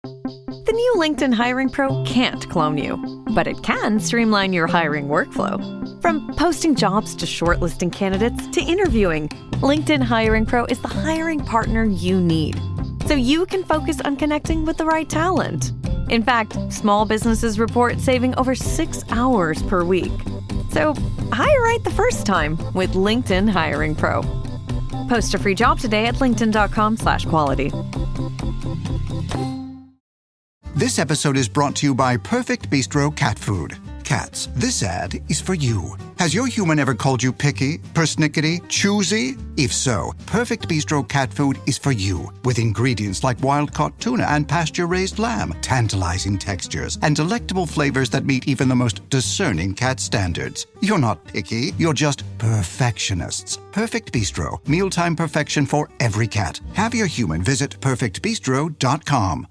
The new LinkedIn Hiring Pro can't clone you, but it can streamline your hiring workflow. From posting jobs to shortlisting candidates to interviewing, LinkedIn Hiring Pro is the hiring partner you need, so you can focus on connecting with the right talent. In fact, small businesses report saving over 6 hours per week. So hire right the first time with LinkedIn Hiring Pro. Post a free job today at linkedin.com/quality. This episode is brought to you by Perfect Bistro Cat Food. Cats, this ad is for you. Has your human ever called you picky, persnickety, choosy? If so, Perfect Bistro Cat Food is for you. With ingredients like wild-caught tuna and pasture-raised lamb, tantalizing textures, and delectable flavors that meet even the most discerning cat standards. You're not picky, you're just perfectionists. Perfect Bistro, mealtime perfection for every cat. Have your human visit perfectbistro.com.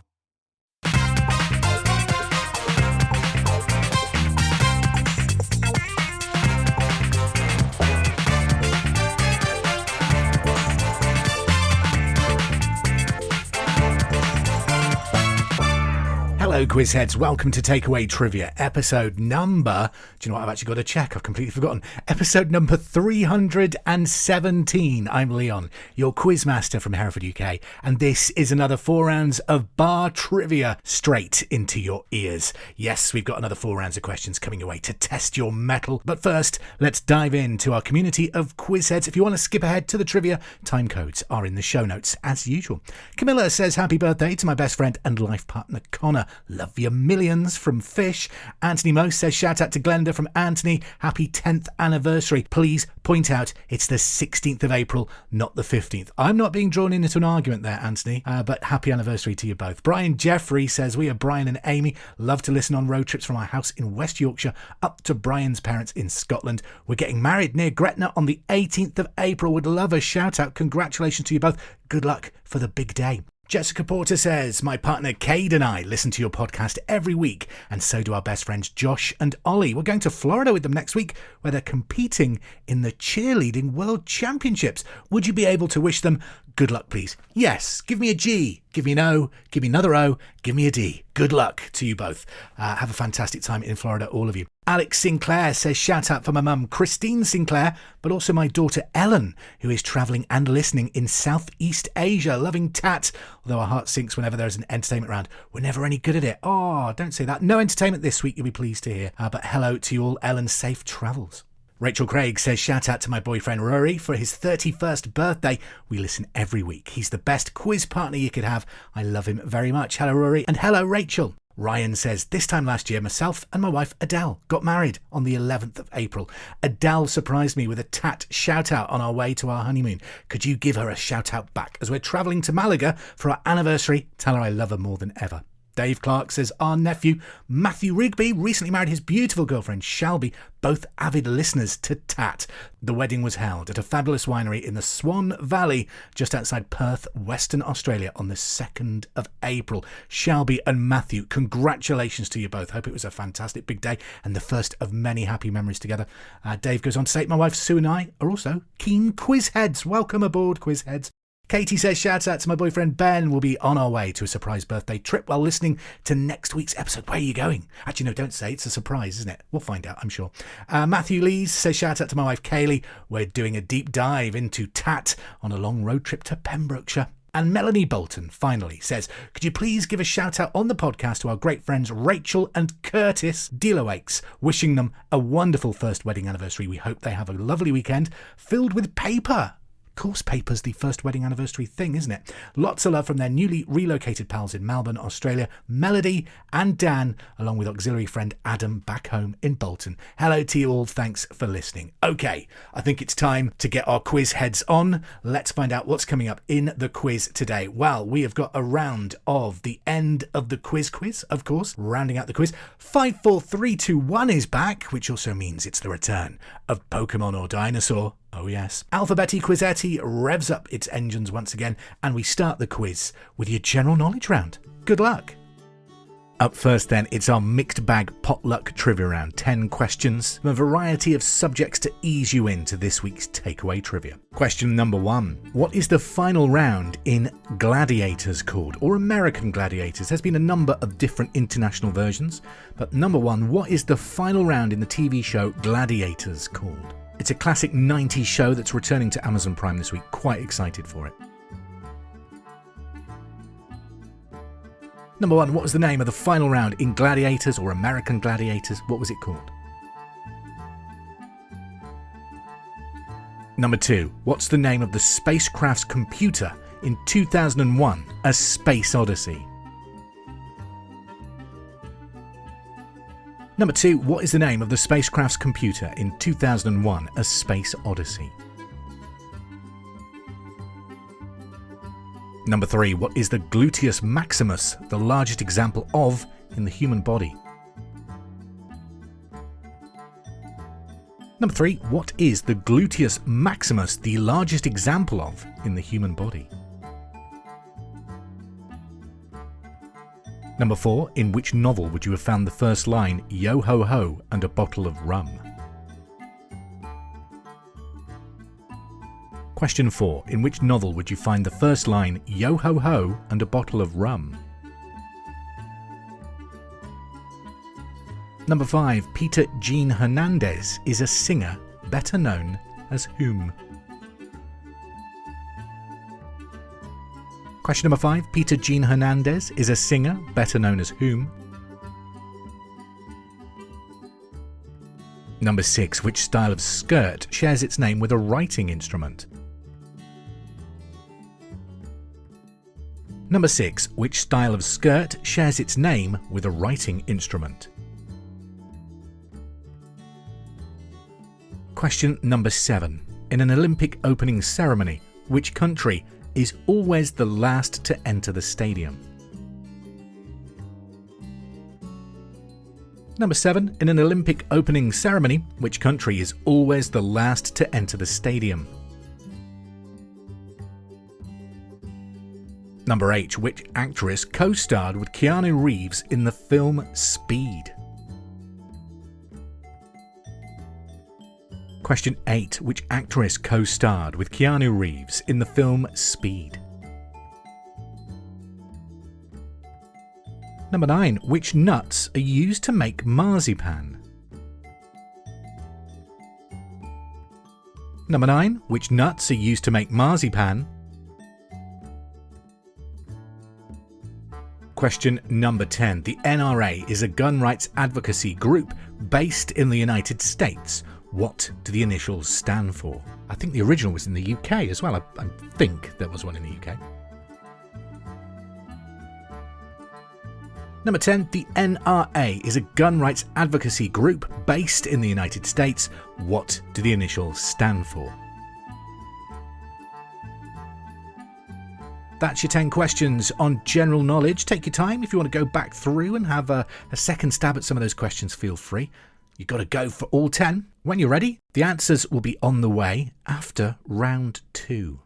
Hello, Quizheads. Welcome to Takeaway Trivia, episode number... Do you know what? I've actually got to check. I've completely forgotten. Episode number 317. I'm Leon, your quizmaster from Hereford, UK, and this is another 4 rounds of bar trivia straight into your ears. Yes, we've got another 4 rounds of questions coming your way to test your mettle. But first, let's dive into our community of Quizheads. If you want to skip ahead to the trivia, time codes are in the show notes, as usual. Camilla says, happy birthday to my best friend and life partner, Connor. Love you millions from Fish. Anthony Most says, shout out to Glenda from Anthony. Happy 10th anniversary. Please point out it's the 16th of April, not the 15th. I'm not being drawn into an argument there, Anthony, but happy anniversary to you both. Brian Jeffrey says, we are Brian and Amy. Love to listen on road trips from our house in West Yorkshire up to Brian's parents in Scotland. We're getting married near Gretna on the 18th of April. Would love a shout out. Congratulations to you both. Good luck for the big day. Jessica Porter says, my partner Cade and I listen to your podcast every week, and so do our best friends Josh and Ollie. We're going to Florida with them next week, where they're competing in the cheerleading world championships. Would you be able to wish them good luck, please? Yes. Give me a G, give me an O, give me another O, give me a D. Good luck to you both. Have a fantastic time in Florida, all of you. Alex Sinclair says, shout out for my mum, Christine Sinclair, but also my daughter, Ellen, who is travelling and listening in Southeast Asia, loving tat, although our heart sinks whenever there's an entertainment round. We're never any good at it. Oh, don't say that. No entertainment this week, you'll be pleased to hear. But hello to you all, Ellen. Safe travels. Rachel Craig says, shout out to my boyfriend Rory for his 31st birthday. We listen every week. He's the best quiz partner you could have. I love him very much. Hello, Rory. And hello, Rachel. Ryan says, this time last year, myself and my wife Adele got married on the 11th of April. Adele surprised me with a tat shout out on our way to our honeymoon. Could you give her a shout out back? As we're travelling to Malaga for our anniversary, tell her I love her more than ever. Dave Clark says, our nephew Matthew Rigby recently married his beautiful girlfriend Shelby, both avid listeners to Tat. The wedding was held at a fabulous winery in the Swan Valley, just outside Perth, Western Australia, on the 2nd of April. Shelby and Matthew, congratulations to you both. Hope it was a fantastic big day and the first of many happy memories together. Dave goes on to say, my wife Sue and I are also keen Quizheads. Welcome aboard, Quizheads. Katie says, shout out to my boyfriend Ben. We'll be on our way to a surprise birthday trip while listening to next week's episode. Where are you going? Actually, no, don't say. It's a surprise, isn't it? We'll find out, I'm sure. Matthew Lees says, shout out to my wife Kaylee. We're doing a deep dive into Tat on a long road trip to Pembrokeshire. And Melanie Bolton finally says, could you please give a shout out on the podcast to our great friends Rachel and Curtis Deloakes, wishing them a wonderful first wedding anniversary. We hope they have a lovely weekend filled with paper. Of course, paper's the first wedding anniversary thing, isn't it? Lots of love from their newly relocated pals in Melbourne, Australia, Melody and Dan, along with auxiliary friend Adam back home in Bolton. Hello to you all. Thanks for listening. Okay, I think it's time to get our quiz heads on. Let's find out what's coming up in the quiz today. Well, we have got a round of the end of the quiz, of course, rounding out the quiz. 5, 4, 3, 2, 1 is back, which also means it's the return of Pokemon or Dinosaur. Oh yes. Alphabetti Quizetti revs up its engines once again, and we start the quiz with your general knowledge round. Good luck. Up first then, it's our mixed bag potluck trivia round. 10 questions from a variety of subjects to ease you into this week's takeaway trivia. Question number 1. What is the final round in Gladiators called? Or American Gladiators? There's been a number of different international versions. But number 1, what is the final round in the TV show Gladiators called? It's a classic 90s show that's returning to Amazon Prime this week. Quite excited for it. Number 1, what was the name of the final round in Gladiators or American Gladiators? What was it called? Number 2, what's the name of the spacecraft's computer in 2001, A Space Odyssey? Number 2, what is the name of the spacecraft's computer in 2001, A Space Odyssey? Number 3, what is the gluteus maximus, the largest example of in the human body? Number 3, what is the gluteus maximus, the largest example of in the human body? Number 4, in which novel would you have found the first line, yo ho ho and a bottle of rum? Question 4. In which novel would you find the first line, yo ho ho and a bottle of rum? Number 5. Peter Jean Hernandez is a singer better known as whom? Question number 5. Peter Jean Hernandez is a singer better known as whom? Number 6. Which style of skirt shares its name with a writing instrument? Number 6. Which style of skirt shares its name with a writing instrument? Question number 7. In an Olympic opening ceremony, which country is always the last to enter the stadium? Number 7. In an Olympic opening ceremony, which country is always the last to enter the stadium? Number 8. Which actress co-starred with Keanu Reeves in the film Speed? Question 8. Which actress co-starred with Keanu Reeves in the film Speed? Number 9. Which nuts are used to make marzipan? Number 9. Which nuts are used to make marzipan? Question number 10. The NRA is a gun rights advocacy group based in the United States. What do the initials stand for? I think the original was in the UK as well. I think there was one in the UK. Number 10. The NRA is a gun rights advocacy group based in the United States. What do the initials stand for? That's your 10 questions on general knowledge. Take your time. If you want to go back through and have a second stab at some of those questions, feel free. You've got to go for all 10. When you're ready, the answers will be on the way after round 2.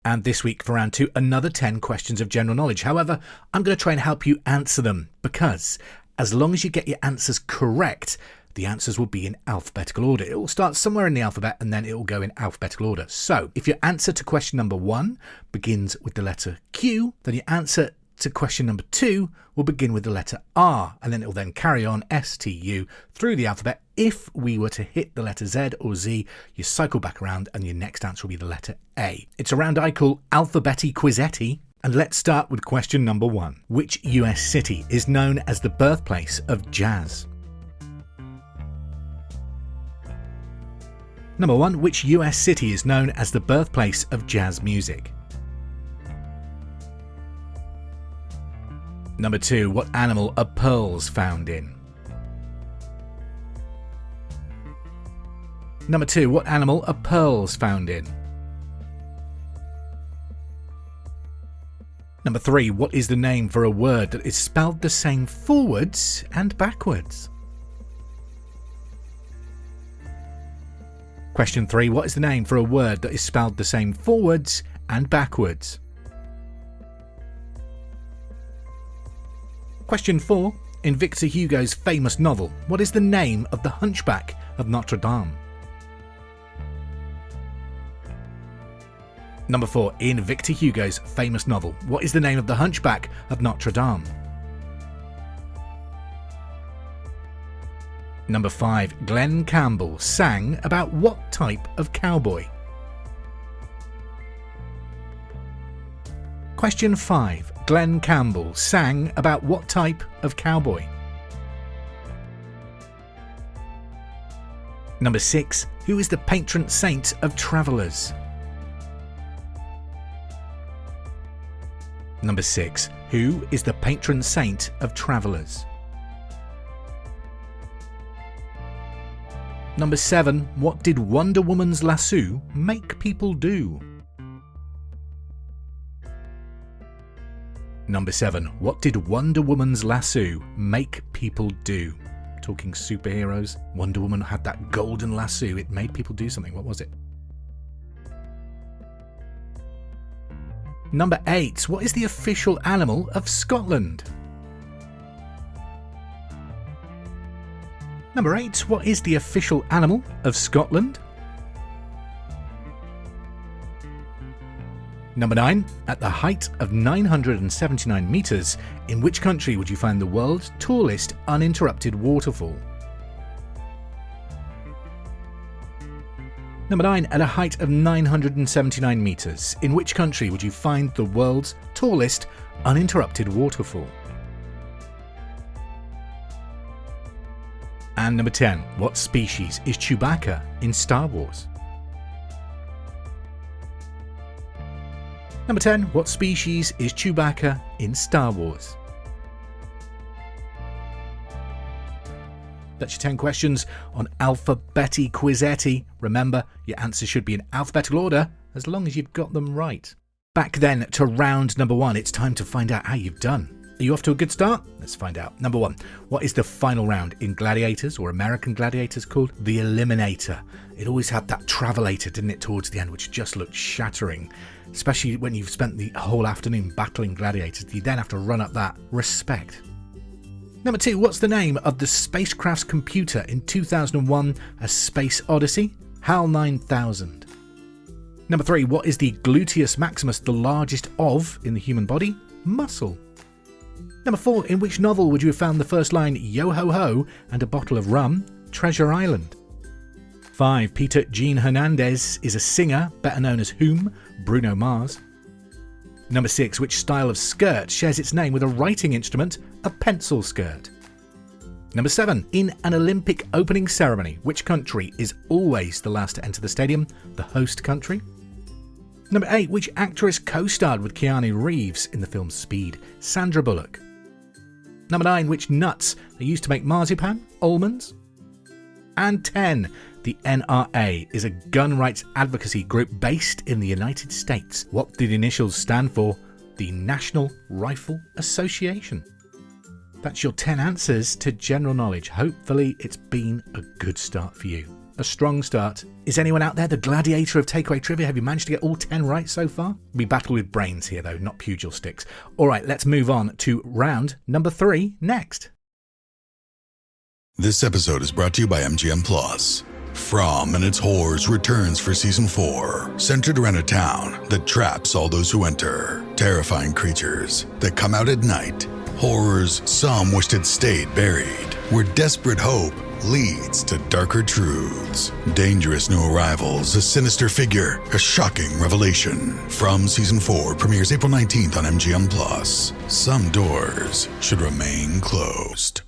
And this week for round 2, another 10 questions of general knowledge. However, I'm going to try and help you answer them because as long as you get your answers correct, the answers will be in alphabetical order. It will start somewhere in the alphabet and then it will go in alphabetical order. So if your answer to question number 1 begins with the letter Q, then your answer to question number 2 will begin with the letter R, and then it will then carry on STU through the alphabet. If we were to hit the letter Z or Z, you cycle back around and your next answer will be the letter A. It's a round I call Alphabetti Quizetti. And let's start with question number 1. Which US city is known as the birthplace of jazz? Number 1. Which US city is known as the birthplace of jazz music? Number 2. What animal are pearls found in? Number 2. What animal are pearls found in? Number 3. What is the name for a word that is spelled the same forwards and backwards? Question 3. What is the name for a word that is spelled the same forwards and backwards? Question 4. In Victor Hugo's famous novel, what is the name of the Hunchback of Notre Dame? Number 4. In Victor Hugo's famous novel, what is the name of the Hunchback of Notre Dame? Number 5. Glenn Campbell sang about what type of cowboy? Question 5. Glenn Campbell sang about what type of cowboy? Number 6. Who is the patron saint of travellers? Number 6. Who is the patron saint of travellers? Number 7. What did Wonder Woman's lasso make people do? Number 7. What did Wonder Woman's lasso make people do? Talking superheroes. Wonder Woman had that golden lasso. It made people do something. What was it? Number 8. What is the official animal of Scotland? Number 8. What is the official animal of Scotland? Number 9. At the height of 979 metres, in which country would you find the world's tallest uninterrupted waterfall? Number 9. At a height of 979 metres, in which country would you find the world's tallest uninterrupted waterfall? And number 10. What species is Chewbacca in Star Wars? Number 10. What species is Chewbacca in Star Wars? That's your 10 questions on Alphabetti Quizetti. Remember, your answers should be in alphabetical order as long as you've got them right. Back then to round number 1. It's time to find out how you've done. Are you off to a good start? Let's find out. Number 1. What is the final round in Gladiators or American Gladiators called? The Eliminator. It always had that travelator, didn't it, towards the end, which just looked shattering. Especially when you've spent the whole afternoon battling gladiators. You then have to run up that respect. Number 2. What's the name of the spacecraft's computer in 2001 A Space Odyssey? HAL 9000. Number 3. What is the gluteus maximus the largest of in the human body? Muscle. Number 4. In which novel would you have found the first line, yo ho ho, and a bottle of rum? Treasure Island. 5. Peter Jean Hernandez is a singer, better known as whom? Bruno Mars. Number 6. Which style of skirt shares its name with a writing instrument? A pencil skirt. Number 7. In an Olympic opening ceremony, which country is always the last to enter the stadium? The host country. Number 8. Which actress co-starred with Keanu Reeves in the film Speed? Sandra Bullock. Number 9. Which nuts are used to make marzipan? Almonds. And 10. The NRA is a gun rights advocacy group based in the United States. What do the initials stand for? The National Rifle Association. That's your 10 answers to general knowledge. Hopefully it's been a good start for you. A strong start. Is anyone out there the gladiator of takeaway trivia? Have you managed to get all 10 right so far? We battle with brains here though, not pugil sticks. Alright, let's move on to round number 3 next. This episode is brought to you by MGM Plus. From and its Horrors returns for Season 4, centered around a town that traps all those who enter. Terrifying creatures that come out at night. Horrors some wished had stayed buried, where desperate hope leads to darker truths. Dangerous new arrivals, a sinister figure, a shocking revelation. From Season 4 premieres April 19th on MGM Plus. Some doors should remain closed.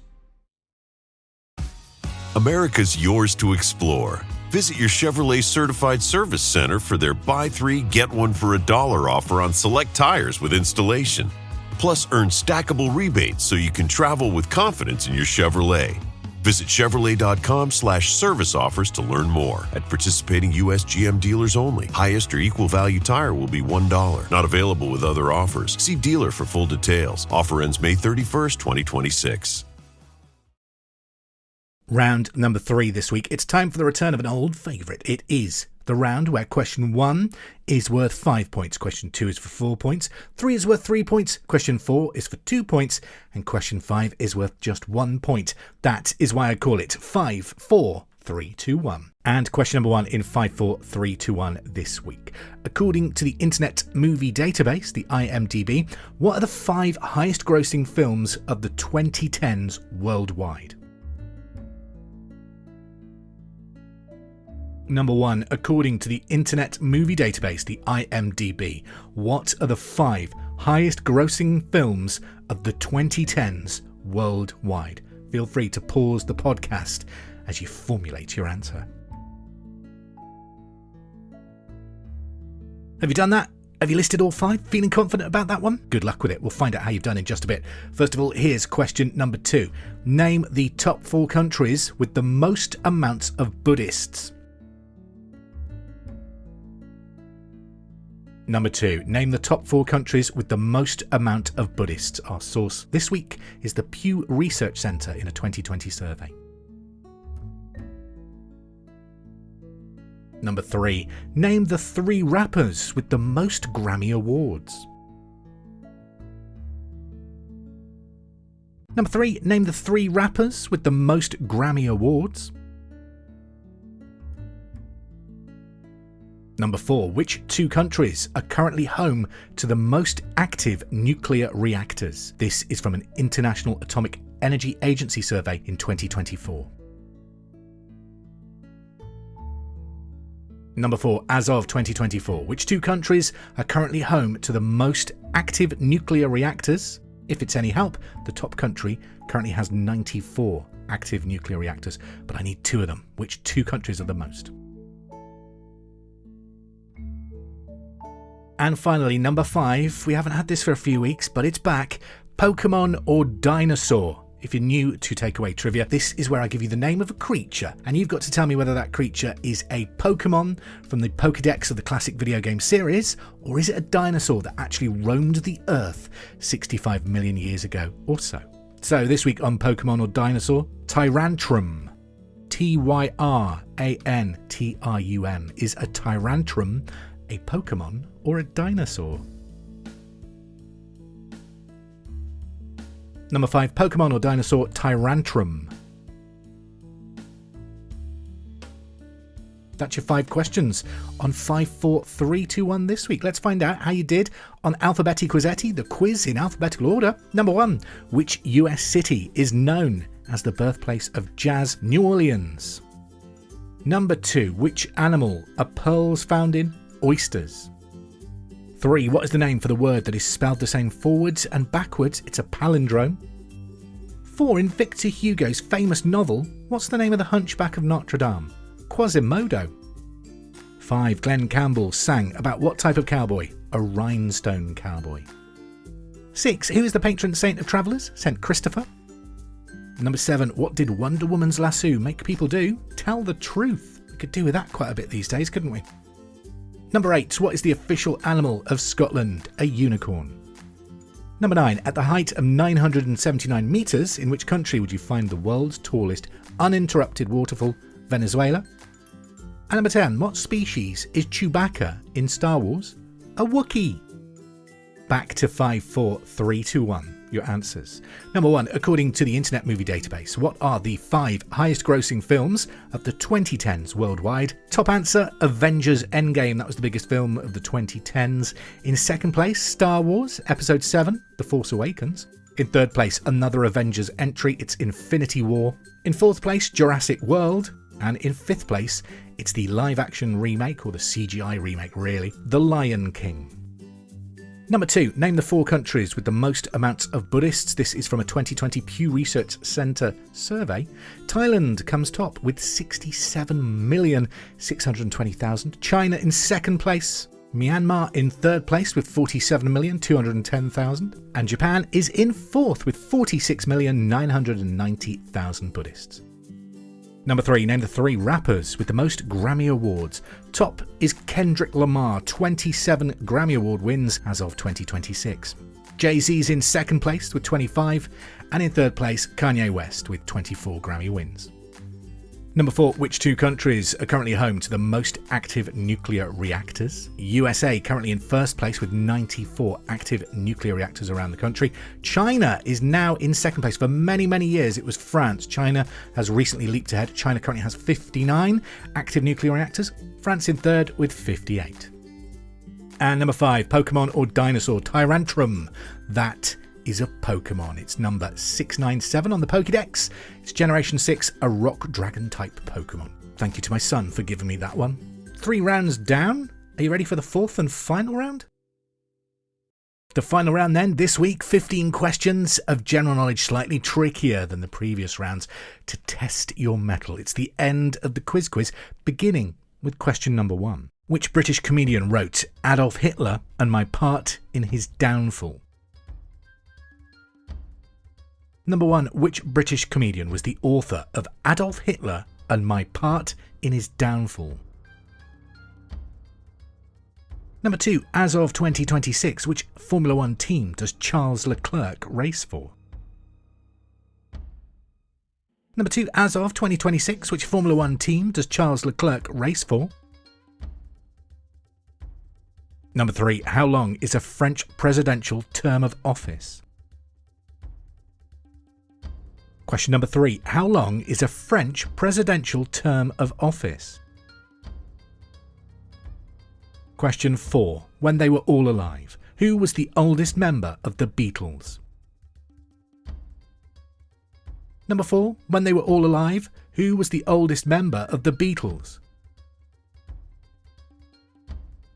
America's yours to explore. Visit your Chevrolet Certified Service Center for their buy 3, get 1 for $1 offer on select tires with installation. Plus, earn stackable rebates so you can travel with confidence in your Chevrolet. Visit Chevrolet.com/service offers to learn more. At participating U.S. GM dealers only. Highest or equal value tire will be $1. Not available with other offers. See dealer for full details. Offer ends May 31st, 2026. Round number 3 this week. It's time for the return of an old favourite. It is The round where question 1 is worth 5 points, question 2 is for 4 points, 3 is worth 3 points, question 4 is for 2 points, and question 5 is worth just 1 point. That is why I call it 5, 4, 3, 2, 1. And question number 1 in 5, 4, 3, 2, 1 this week. According to the Internet Movie Database, the IMDb, what are the 5 highest grossing films of the 2010s worldwide? Number 1, according to the Internet Movie Database, the IMDb, what are the 5 highest grossing films of the 2010s worldwide? Feel free to pause the podcast as you formulate your answer. Have you done that? Have you listed all 5? Feeling confident about that one? Good luck with it. We'll find out how you've done in just a bit. First of all, here's question number 2. Name the top 4 countries with the most amounts of Buddhists. Number 2, name the top 4 countries with the most amount of Buddhists. Our source this week is the Pew Research Center in a 2020 survey. Number 3, name the 3 rappers with the most Grammy Awards. Number 3, name the 3 rappers with the most Grammy Awards. Number 4, which 2 countries are currently home to the most active nuclear reactors? This is from an International Atomic Energy Agency survey in 2024. Number 4, as of 2024, which 2 countries are currently home to the most active nuclear reactors? If it's any help, the top country currently has 94 active nuclear reactors, but I need 2 of them. Which 2 countries are the most? And finally, number 5, we haven't had this for a few weeks, but it's back. Pokemon or dinosaur? If you're new to Takeaway Trivia, this is where I give you the name of a creature, and you've got to tell me whether that creature is a Pokemon from the Pokédex of the classic video game series, or is it a dinosaur that actually roamed the Earth 65 million years ago or so. So this week on Pokemon or dinosaur, Tyrantrum. Tyrantrum. Is a Tyrantrum a Pokemon or a dinosaur? Number 5, Pokemon or dinosaur, Tyrantrum. That's your 5 questions on 5, 4, 3, 2, 1 this week. Let's find out how you did on Alphabetti Quizetti, the quiz in alphabetical order. Number 1, which US city is known as the birthplace of jazz, New Orleans? Number 2, which animal are pearls found in? Oysters. 3, what is the name for the word that is spelled the same forwards and backwards? It's a palindrome. 4, in Victor Hugo's famous novel, what's the name of the Hunchback of Notre Dame? Quasimodo. 5, Glenn Campbell sang about what type of cowboy? A rhinestone cowboy. 6, who is the patron saint of travellers? Saint Christopher. Number 7, what did Wonder Woman's lasso make people do? Tell the truth. We could do with that quite a bit these days, couldn't we? Number 8, what is the official animal of Scotland? A unicorn. Number 9, at the height of 979 metres, in which country would you find the world's tallest uninterrupted waterfall? Venezuela. And number 10, what species is Chewbacca in Star Wars? A Wookiee. Back to 5, 4, 3, 2, 1. Your answers. Number 1, according to the Internet Movie Database, what are the 5 highest grossing films of the 2010s worldwide? Top answer, Avengers Endgame. That was the biggest film of the 2010s. In second place, Star Wars Episode 7, The Force Awakens. In third place, another Avengers entry, it's Infinity War. In fourth place, Jurassic World. And in fifth place, it's the live-action remake, or the CGI remake really, The Lion King. Number 2, name the 4 countries with the most amounts of Buddhists. This is from a 2020 Pew Research Center survey. Thailand comes top with 67,620,000. China in second place. Myanmar in third place with 47,210,000. And Japan is in fourth with 46,990,000 Buddhists. Number 3, name the 3 rappers with the most Grammy Awards. Top is Kendrick Lamar, 27 Grammy Award wins as of 2026. Jay-Z's in second place with 25, and in third place, Kanye West with 24 Grammy wins. Number 4, which two countries are currently home to the most active nuclear reactors? USA currently in first place with 94 active nuclear reactors around the country. China is now in second place. For many, many years it was France. China has recently leaped ahead. China currently has 59 active nuclear reactors. France in third with 58. And number 5, Pokemon or dinosaur? Tyrantrum. That is a Pokemon. It's number 697 on the Pokédex. It's Generation 6, a rock dragon type Pokemon. Thank you to my son for giving me that one. 3 rounds down. Are you ready for the 4th and final round? The final round then, this week, 15 questions of general knowledge, slightly trickier than the previous rounds, to test your mettle. It's the end of the quiz, beginning with question number 1. Which British comedian wrote Adolf Hitler and my part in his downfall? Number 1, which British comedian was the author of Adolf Hitler and my part in his downfall? Number 2, as of 2026, which Formula 1 team does Charles Leclerc race for? Number 2, as of 2026, which Formula 1 team does Charles Leclerc race for? Number 3, how long is a French presidential term of office? Question number 3. How long is a French presidential term of office? Question 4. When they were all alive, who was the oldest member of the Beatles? Number 4. When they were all alive, who was the oldest member of the Beatles?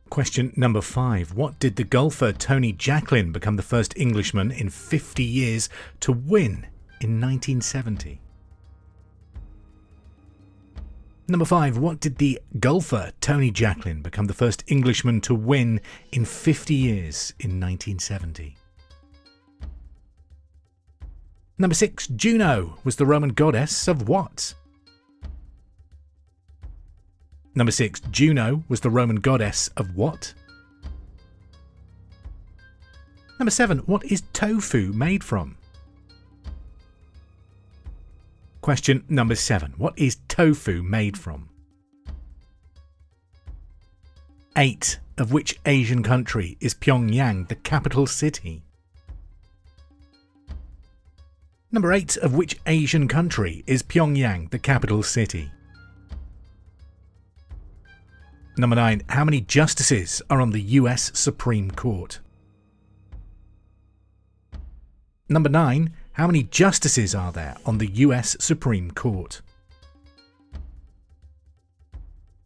Question number 5. What did the golfer Tony Jacklin become the first Englishman in 50 years to win in 1970? Number 5. What did the golfer Tony Jacklin become the first Englishman to win in 50 years in 1970? Number 6. Juno was the Roman goddess of what? Number 6. Juno was the Roman goddess of what? Number 7. What is tofu made from? Question number 7. What is tofu made from? 8. Of which Asian country is Pyongyang the capital city? Number 8. Of which Asian country is Pyongyang the capital city? Number 9. How many justices are on the US Supreme Court? Number 9. How many justices are there on the US Supreme Court?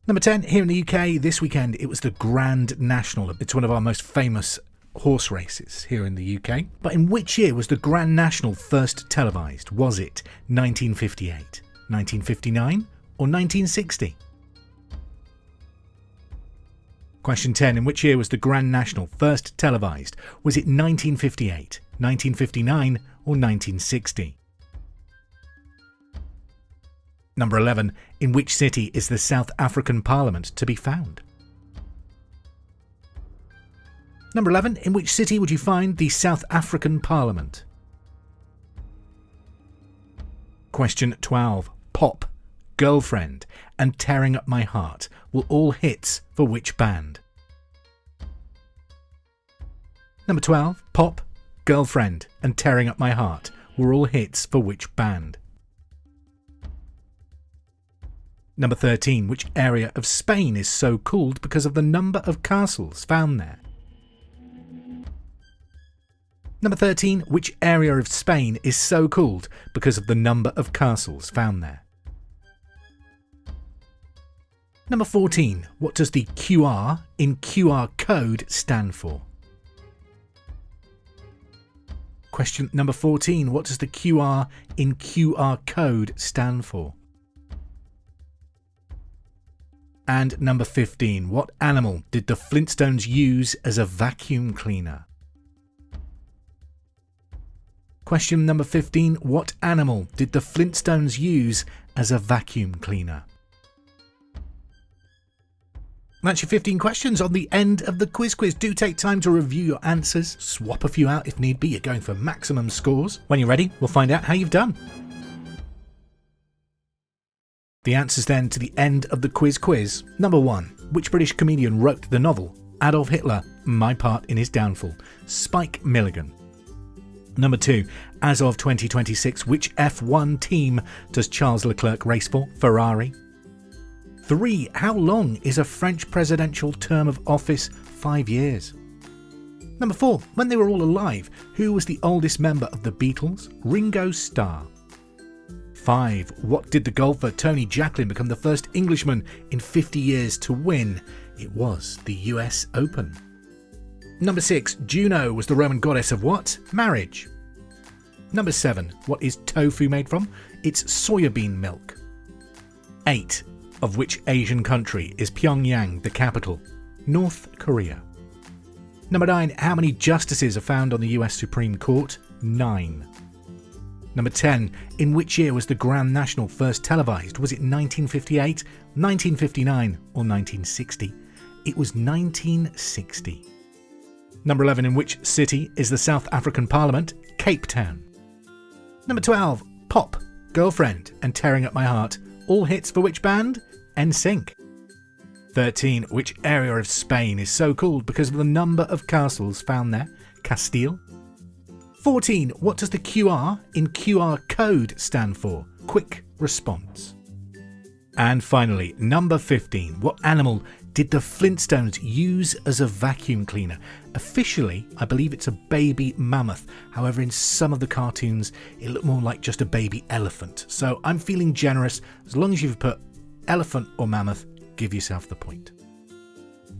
Number 10. Here in the UK this weekend it was the Grand National. It's one of our most famous horse races here in the UK. But in which year was the Grand National first televised? Was it 1958, 1959 or 1960? Question 10. In which year was the Grand National first televised? Was it 1958, 1959 or 1960? Number 11. In which city is the South African Parliament to be found? Number 11. In which city would you find the South African Parliament? Question 12. Pop, Girlfriend and Tearing Up My Heart were all hits for which band? Number 12. Pop, Girlfriend and Tearing Up My Heart were all hits for which band? Number 13. Which area of Spain is so called because of the number of castles found there? Number 13. Which area of Spain is so called because of the number of castles found there? Number 14. What does the QR in QR code stand for? Question number 14. What does the QR in QR code stand for? And number 15. What animal did the Flintstones use as a vacuum cleaner? Question number 15. What animal did the Flintstones use as a vacuum cleaner? That's your 15 questions on the end of the quiz. Do take time to review your answers, swap a few out if need be. You're going for maximum scores. When you're ready, we'll find out how you've done. The answers then to the end of the quiz. Number 1. Which British comedian wrote the novel Adolf Hitler, My Part in His Downfall? Spike Milligan. Number 2. As of 2026, which F1 team does Charles Leclerc race for? Ferrari. 3. How long is a French presidential term of office? 5 years. Number 4. When they were all alive, who was the oldest member of the Beatles? Ringo Starr. 5. What did the golfer Tony Jacklin become the first Englishman in 50 years to win? It was the US Open. Number 6. Juno was the Roman goddess of what? Marriage. Number 7. What is tofu made from? It's soybean milk. 8. Of which Asian country is Pyongyang the capital? North Korea. Number 9. How many justices are found on the US Supreme Court? 9. Number 10. In which year was the Grand National first televised? Was it 1958, 1959 or 1960? It was 1960. Number 11. In which city is the South African Parliament? Cape Town. Number 12. Pop, Girlfriend and Tearing Up My Heart. All hits for which band? NSYNC. 13. Which area of Spain is so called because of the number of castles found there? Castile. 14. What does the QR in QR code stand for? Quick response. And finally, number 15. What animal did the Flintstones use as a vacuum cleaner? Officially, I believe it's a baby mammoth. However, in some of the cartoons, it looked more like just a baby elephant. So I'm feeling generous. As long as you've put elephant or mammoth, give yourself the point.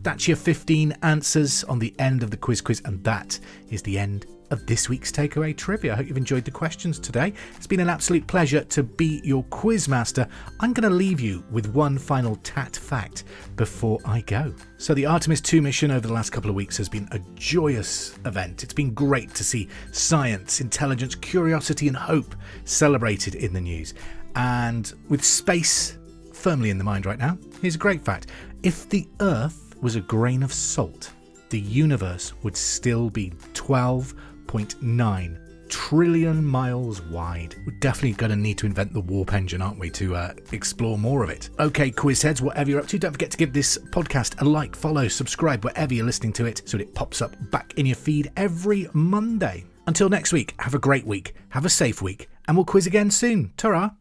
That's your 15 answers on the end of the quiz, and that is the end of this week's Takeaway Trivia. I hope you've enjoyed the questions today. It's been an absolute pleasure to be your quiz master. I'm going to leave you with one final tat fact before I go. So the Artemis 2 mission over the last couple of weeks has been a joyous event. It's been great to see science, intelligence, curiosity and hope celebrated in the news. And with space firmly in the mind right now, here's a great fact. If the Earth was a grain of salt, the universe would still be 12.9 trillion miles wide. We're definitely going to need to invent the warp engine, aren't we, to explore more of it. Okay, Quizheads, whatever you're up to, don't forget to give this podcast a like, follow, subscribe wherever you're listening to it so that it pops up back in your feed every Monday. Until next week, have a great week, have a safe week, and we'll quiz again soon. Ta-ra!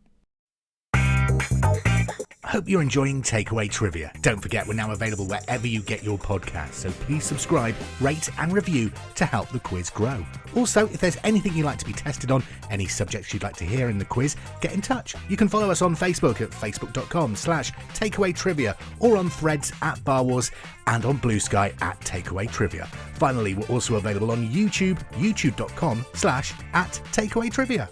Hope you're enjoying Takeaway Trivia. Don't forget, we're now available wherever you get your podcasts, so please subscribe, rate and review to help the quiz grow. Also, if there's anything you'd like to be tested on, any subjects you'd like to hear in the quiz, get in touch. You can follow us on Facebook at facebook.com/takeawaytrivia or on Threads at Bar Wars and on Blue Sky at Takeaway Trivia. Finally, we're also available on YouTube, youtube.com/@takeawaytrivia.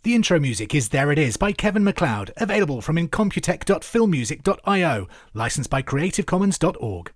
The intro music is There It Is by Kevin MacLeod, available from incomputech.filmmusic.io, licensed by creativecommons.org.